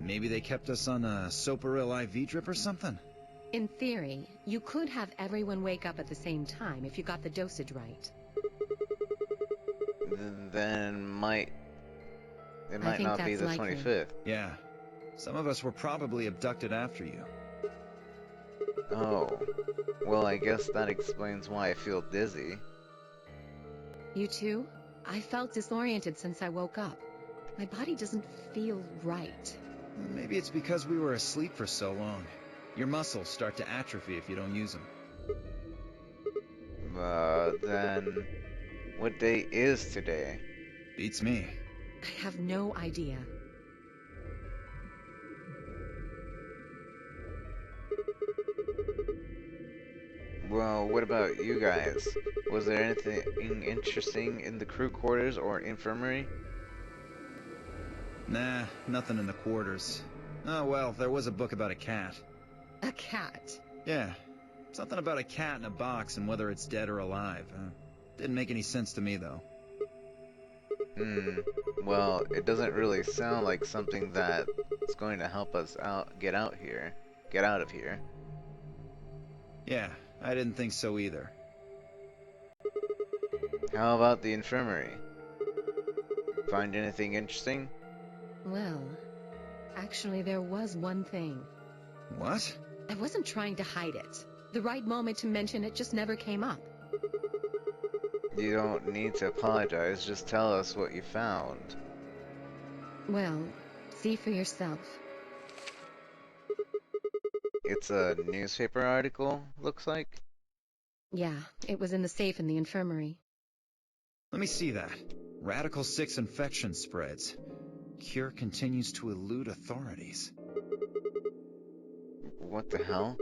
Maybe they kept us on a Soparil IV drip or something? In theory, you could have everyone wake up at the same time if you got the dosage right. Then it might think not be that's the likely. 25th. Yeah. Some of us were probably abducted after you. Oh. Well, I guess that explains why I feel dizzy. You too? I felt disoriented since I woke up. My body doesn't feel right. Maybe it's because we were asleep for so long. Your muscles start to atrophy if you don't use them. Then... what day is today? Beats me. I have no idea. Well, what about you guys? Was there anything interesting in the crew quarters or infirmary? Nah, nothing in the quarters. Oh well, there was a book about a cat. A cat? Yeah. Something about a cat in a box and whether it's dead or alive. Didn't make any sense to me, though. Well, it doesn't really sound like something that's going to help us get out of here. Yeah, I didn't think so either. How about the infirmary? Find anything interesting? Well, actually there was one thing. What? I wasn't trying to hide it. The right moment to mention it just never came up. You don't need to apologize, just tell us what you found. Well, see for yourself. It's a newspaper article, looks like? Yeah, it was in the safe in the infirmary. Let me see that. Radical 6 infection spreads. Cure continues to elude authorities. What the hell?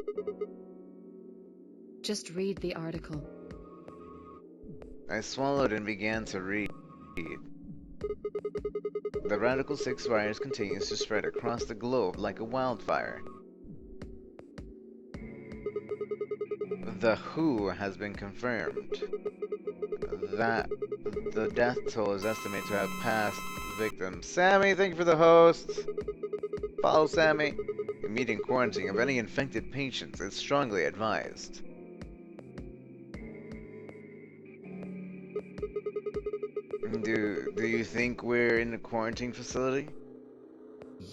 Just read the article. I swallowed and began to read. The Radical 6 virus continues to spread across the globe like a wildfire. The WHO has been confirmed that the death toll is estimated to have passed victims. Sammy, thank you for the host. Follow Sammy. Immediate quarantine of any infected patients is strongly advised. Do you think we're in a quarantine facility?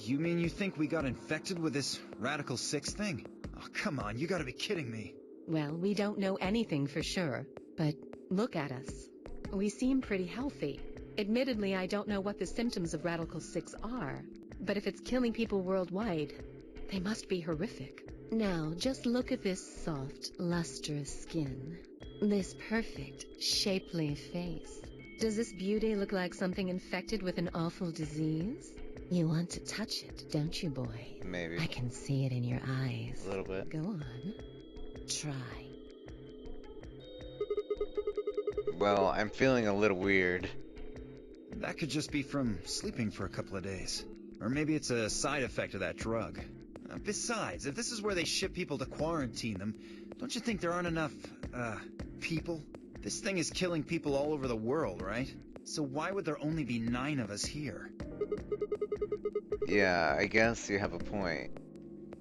You mean you think we got infected with this Radical 6 thing? Oh, come on, you gotta be kidding me. Well, we don't know anything for sure, but look at us. We seem pretty healthy. Admittedly, I don't know what the symptoms of Radical 6 are, but if it's killing people worldwide, they must be horrific. Now, just look at this soft, lustrous skin. This perfect, shapely face. Does this beauty look like something infected with an awful disease? You want to touch it, don't you, boy? Maybe. I can see it in your eyes. A little bit. Go on. Try. Well, I'm feeling a little weird. That could just be from sleeping for a couple of days. Or maybe it's a side effect of that drug. Besides, if this is where they ship people to quarantine them, don't you think there aren't enough, people? This thing is killing people all over the world, right? So why would there only be 9 of us here? Yeah, I guess you have a point.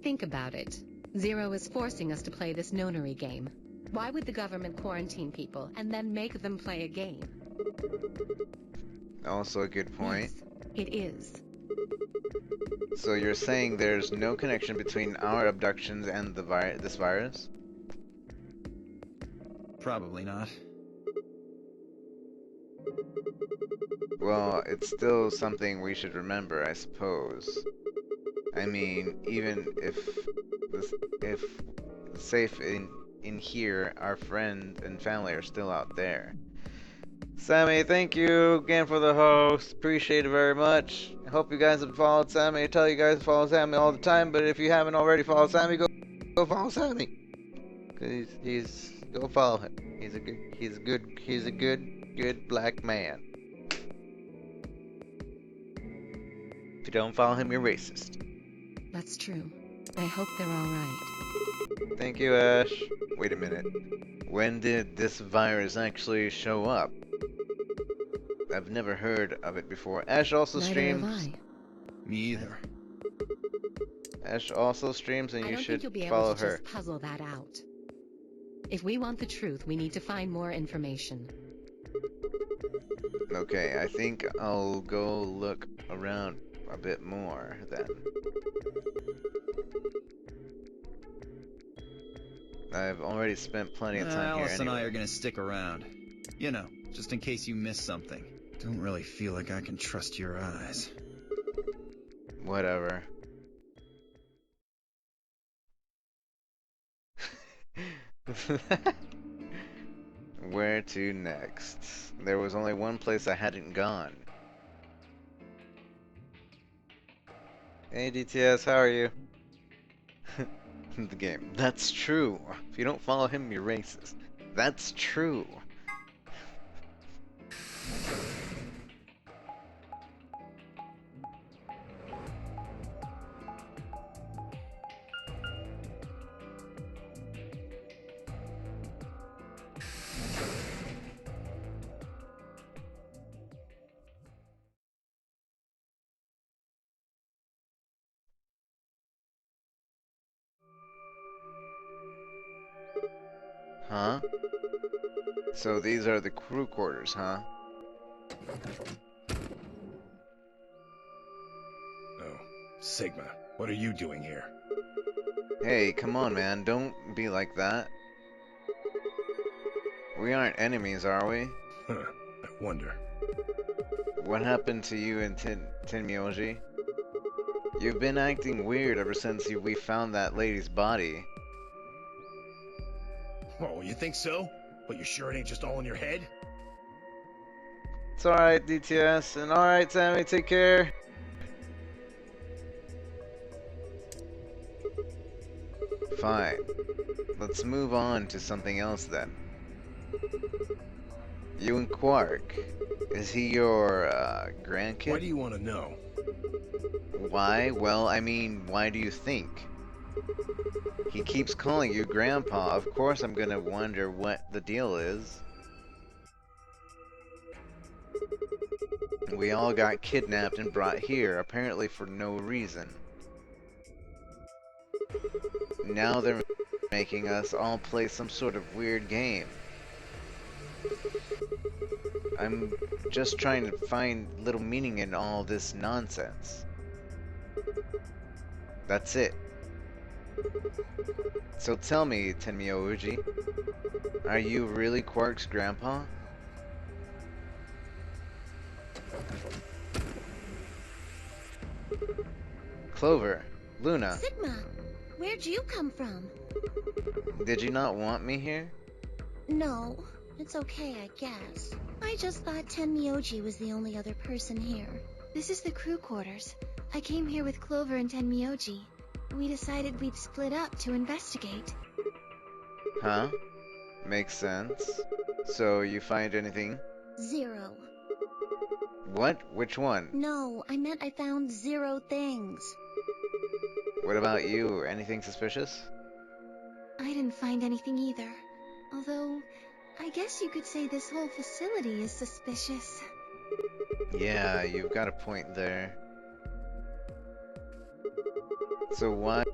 Think about it. Zero is forcing us to play this nonary game. Why would the government quarantine people and then make them play a game? Also a good point. Yes, it is. So you're saying there's no connection between our abductions and this virus? Probably not. Well, it's still something we should remember, I suppose. I mean, even if safe in here, our friend and family are still out there. Sammy, thank you again for the host. Appreciate it very much. I hope you guys have followed Sammy. I tell you guys to follow Sammy all the time, but if you haven't already followed Sammy, go follow Sammy. Cause he's go follow him. He's a good black man. If you don't follow him, you're racist. That's true. I hope they're all right. Thank you, Ash. Wait a minute. When did this virus actually show up? I've never heard of it before. Ash also streams. Neither have I. Me either. Ash also streams, and you should think you'll be follow able to her. just puzzle that out. If we want the truth, we need to find more information. Okay, I think I'll go look around a bit more then. I've already spent plenty of time here Alice and anyway. I are gonna stick around. You know, just in case you miss something. Don't really feel like I can trust your eyes. Whatever. Where to next? There was only one place I hadn't gone. Hey DTS, how are you? The game. That's true. If you don't follow him, you're racist. That's true. Huh? So these are the crew quarters, huh? Oh, Sigma, what are you doing here? Hey, come on, man. Don't be like that. We aren't enemies, are we? Huh, I wonder. What happened to you and Tenmyoji? You've been acting weird ever since we found that lady's body. Oh, you think so? But you're sure it ain't just all in your head? It's alright, DTS, and alright, Sammy, take care. Fine. Let's move on to something else then. You and Quark. Is he your, grandkid? Why do you want to know? Why? Well, I mean, why do you think? He keeps calling you Grandpa. Of course I'm gonna wonder what the deal is. We all got kidnapped and brought here, apparently for no reason. Now they're making us all play some sort of weird game. I'm just trying to find little meaning in all this nonsense. That's it. So tell me, Tenmyo Uji, are you really Quark's grandpa? Clover, Luna, Sigma, where'd you come from? did you not want me here? No, it's okay, I guess. I just thought Tenmyoji was the only other person here. This is the crew quarters. I came here with Clover and Tenmyoji. We decided we'd split up to investigate. Huh? Makes sense. So, you find anything? 0. What? Which one? No, I meant I found 0 things. What about you? Anything suspicious? I didn't find anything either. Although, I guess you could say this whole facility is suspicious. Yeah, you've got a point there. So why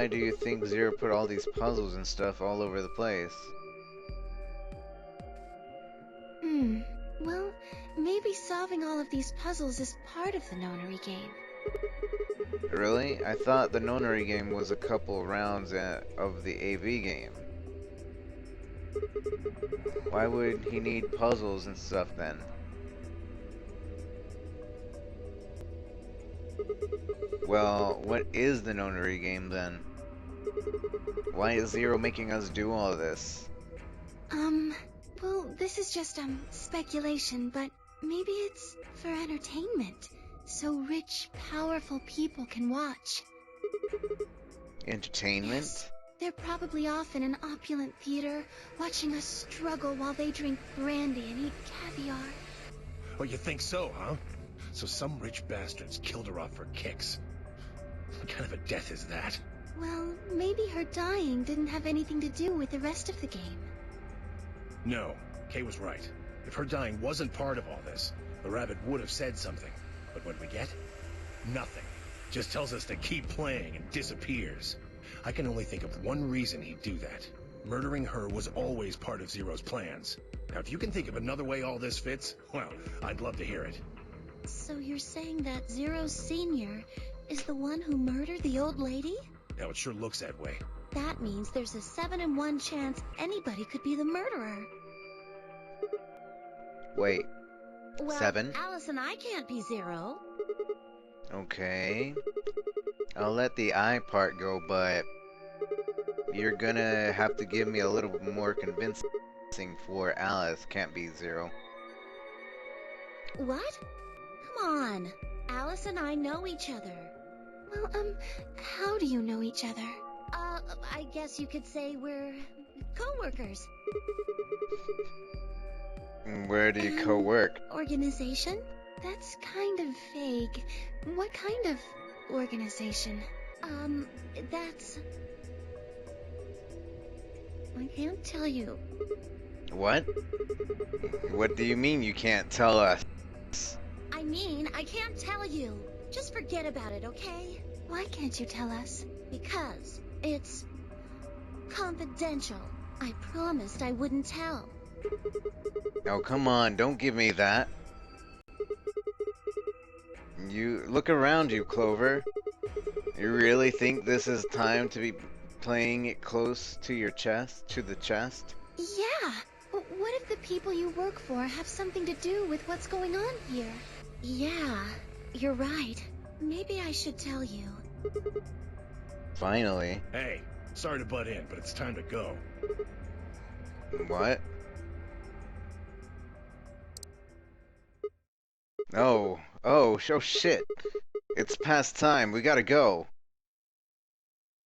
do you think Zero put all these puzzles and stuff all over the place? Well, maybe solving all of these puzzles is part of the Nonary game. Really? I thought the Nonary game was a couple rounds of the AV game. Why would he need puzzles and stuff then? Well, what is the Nonary game then? Why is Zero making us do all this? Well, this is just, speculation, but maybe it's for entertainment. So rich, powerful people can watch. Entertainment? Yes. They're probably off in an opulent theater, watching us struggle while they drink brandy and eat caviar. Oh, you think so, huh? So some rich bastards killed her off for kicks. What kind of a death is that? Well, maybe her dying didn't have anything to do with the rest of the game. No, Kay was right. If her dying wasn't part of all this, the rabbit would have said something. But what do we get? Nothing. Just tells us to keep playing and disappears. I can only think of one reason he'd do that. Murdering her was always part of Zero's plans. Now, if you can think of another way all this fits, well, I'd love to hear it. So you're saying that Zero Sr. is the one who murdered the old lady? Now, it sure looks that way. That means there's a 7 in 1 chance anybody could be the murderer. Wait. Well, 7? Alice and I can't be Zero. Okay. I'll let the I part go, but you're gonna have to give me a little more convincing for Alice can't be Zero. What? Come on. Alice and I know each other. Well, how do you know each other? I guess you could say we're co-workers. Where do you co-work? Organization? That's kind of vague. What kind of organization? That's... I can't tell you. What? What do you mean you can't tell us? I mean, I can't tell you. Just forget about it, okay? Why can't you tell us? Because it's confidential. I promised I wouldn't tell. Oh, come on, don't give me that. You look around you, Clover. You really think this is time to be playing it close to your chest, to the chest? Yeah. What if the people you work for have something to do with what's going on here? Yeah, you're right. Maybe I should tell you. Finally. Hey, sorry to butt in, but it's time to go. What? Oh, shit. It's past time. We gotta go.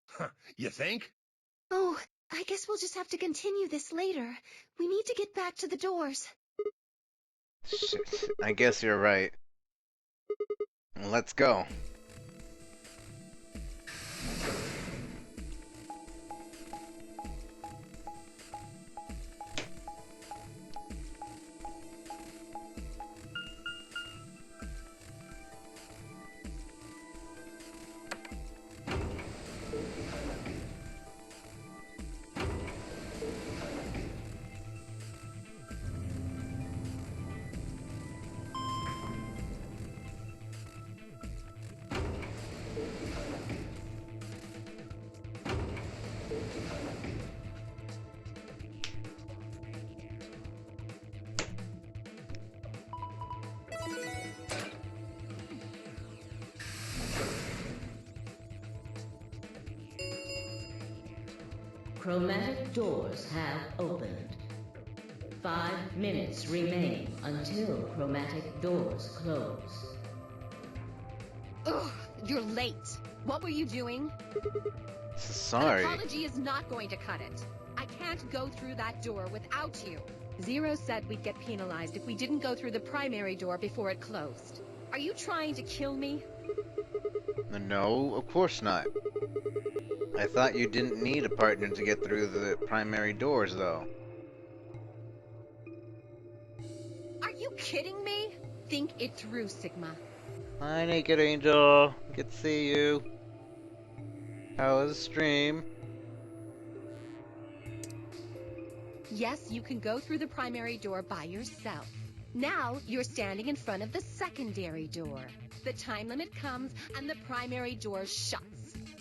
Huh, you think? Oh, I guess we'll just have to continue this later. We need to get back to the doors. Shit. I guess you're right. Let's go. Chromatic doors have opened. 5 minutes remain until chromatic doors close. Ugh, you're late. What were you doing? Sorry. An apology is not going to cut it. I can't go through that door without you. Zero said we'd get penalized if we didn't go through the primary door before it closed. Are you trying to kill me? No, of course not. I thought you didn't need a partner to get through the primary doors, though. Are you kidding me? Think it through, Sigma. Hi, Naked Angel. Good to see you. How was the stream? Yes, you can go through the primary door by yourself. Now, you're standing in front of the secondary door. The time limit comes, and the primary door shuts.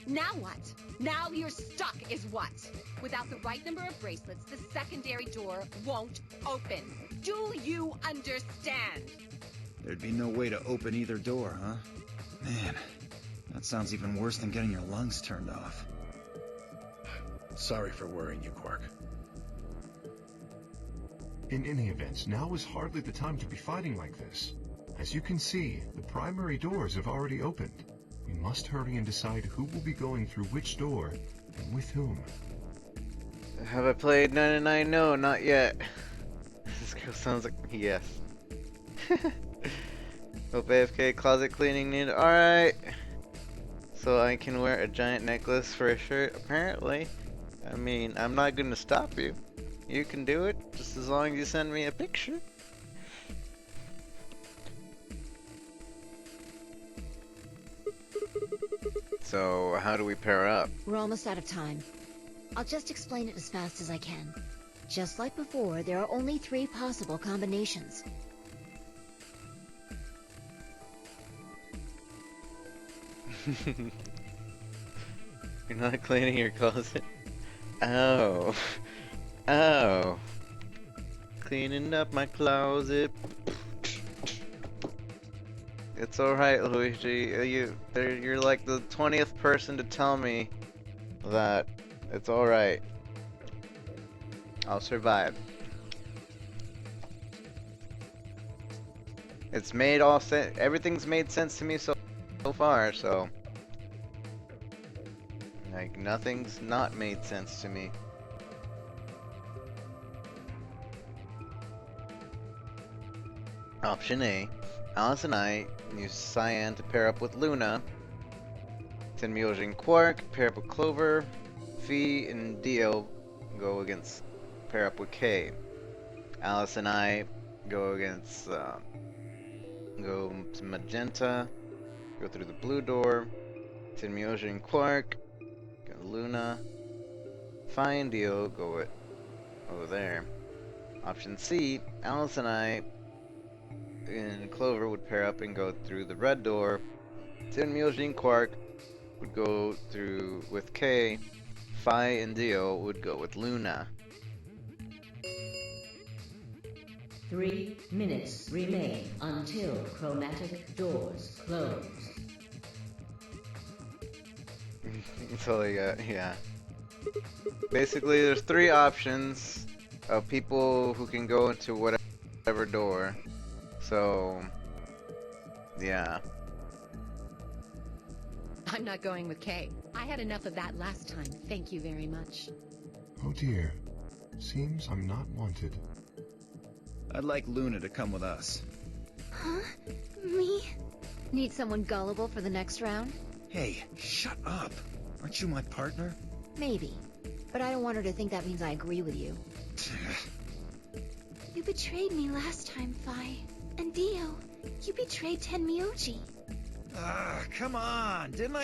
Now what? Now you're stuck is what? Without the right number of bracelets, the secondary door won't open. Do you understand? There'd be no way to open either door, huh? Man, that sounds even worse than getting your lungs turned off. Sorry for worrying you, Quark. In any event, now is hardly the time to be fighting like this. As you can see, the primary doors have already opened. We must hurry and decide who will be going through which door, and with whom. Have I played 99? No, not yet. This girl sounds like... Yes. Hope AFK closet cleaning need... Alright. So I can wear a giant necklace for a shirt, apparently. I mean, I'm not gonna stop you. You can do it, just as long as you send me a picture. So, how do we pair up? We're almost out of time. I'll just explain it as fast as I can. Just like before, there are only 3 possible combinations. You're not cleaning your closet? Oh. Oh. Cleaning up my closet. It's alright, Luigi. You're like the 20th person to tell me that it's alright. I'll survive. It's made all sense. Everything's made sense to me so far, so. Like, nothing's not made sense to me. Option A. Alice and I use Cyan to pair up with Luna. Tenmyoji and Quark pair up with Clover. Fee and Dio go against pair up with K. Alice and I go against go to Magenta. Go through the blue door. Tenmyoji and Quark go to Luna. Fi and Dio go over there. Option C. Alice and I and Clover would pair up and go through the red door. Tenmyoji and Quark would go through with K. Fi and Dio would go with Luna. 3 minutes remain until chromatic doors close. So yeah. Basically, there's 3 options of people who can go into whatever door. So Yeah. I'm not going with Kay. I had enough of that last time. Thank you very much. Oh dear. Seems I'm not wanted. I'd like Luna to come with us. Huh? Me? Need someone gullible for the next round? Hey, shut up. Aren't you my partner? Maybe. But I don't want her to think that means I agree with you. You betrayed me last time, Fi. And Dio, you betrayed Tenmyouji. Ah, come on. Didn't I